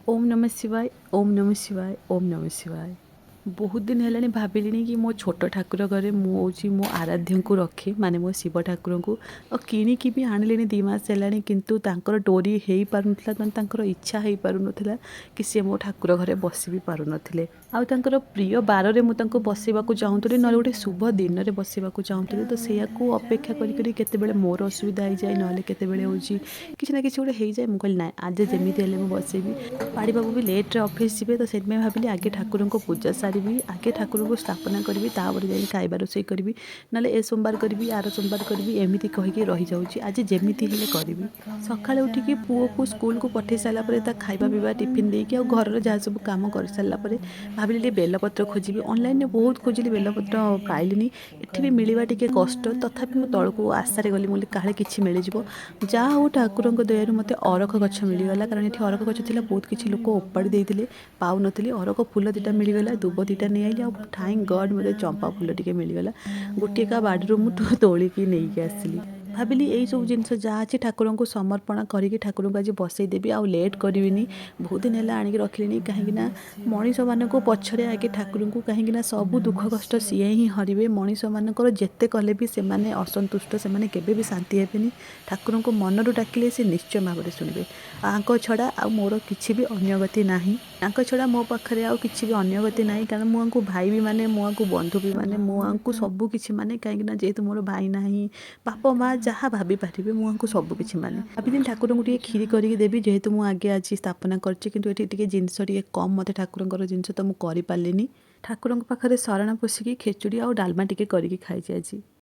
ओम नमः शिवाय ओम नमः शिवाय ओम नमः शिवाय। बहुत दिन है भाविली कि मो छोट ठाकुर घरे मुझे मो आराध्य को रखे माने मो शिव ठाकुर को और किणिकी भी आणिले 2 मास है किंतु तांकर डोरी हो पार ना इच्छा हो पार ना कि सी मो ठाकुर घरे बस भी पार नथिले आउर प्रिय बार में मुझे बसवा चाहूली ना गोटे शुभ दिन में बसवा चाहूली तो से अपेक्षा करते मोर असुविधा हो जाए ना केत हूँ कि ना कि गोटे हो जाए मुझे ना आज जमी मुझे बसैबी पाड़ी बाबू भी लेट्रे ऑफिस जी तो से भाविली आगे ठाकुर को पूजा सारी आगे ठाकुर को स्थापना करी तापर जा खाଇବା रोषे करी ना ए सोमवार करी आर सोमवार करी एमती कहीकि रही जाऊँगी आज जमी हेल्ले करी सका उठिकी पुओ को स्कूल को पठे सारापर खाଇବା पीवा टिफिन देकी घर जहाँ सब कम कर सारापर भाविली बेलपत्र खोजी ऑनलाइन में बहुत खोजिली बेलपत्र पाइलिनी एठी भी मिलवा टिके कष्ट तथापि मो तौक आशारे गली मुझे काले कि मिल जहाँ हो ठाकुर दयारू मत अरख गछ मिलगला कारण ये अरख गछ थी बहुत किसी लोक ओपाड़ी देते पाऊन अरख फुल 2टा मिलगला दुब 2टा नहीं आइली थैंक गॉड मत चंपा फुल टी मिलगला गोटे का बाड़ू मुझे तोलिकी नहीं आसली भाविली यही सब जिन जहाँ अच्छी ठाकुर को समर्पण करके ठाकुर को आज बसईदेवी आउ लेट करी बहुत दिन है आणिक रखिली कहीं मनीष मान पछरे आगे ठाकुर को कहीं सब दुख कष्ट सी ही हरवे मनीष मानकर जिते कले भी से असंतुष्ट से केवे भी शांति हेनी ठाकुर को मनरू डाकिले से निश्चय भाव में शुणवे आंक छड़ा आ मोर किसी भी अन्य गति ना आंक छड़ा मो पाखे आउ कि अन्य गति ना कारण मुझे भाई भी माने मुझे बंधु भी माने मुझे सबू किसी माने कहीं जेहेतु मोर भाई ना बाप माँ जहाँ भाभी पारे मुझे सबकि माने भाभी ठाकुर को खीरी करके देवी जेहेतु मुझे आगे आज स्थापना कर जिनस कम मत ठाकुर जिनस तो मुझे पारे ठाकुर पाखे शरण पशिकी खेचुड़ी आ डालमा टिके करके खाई आज।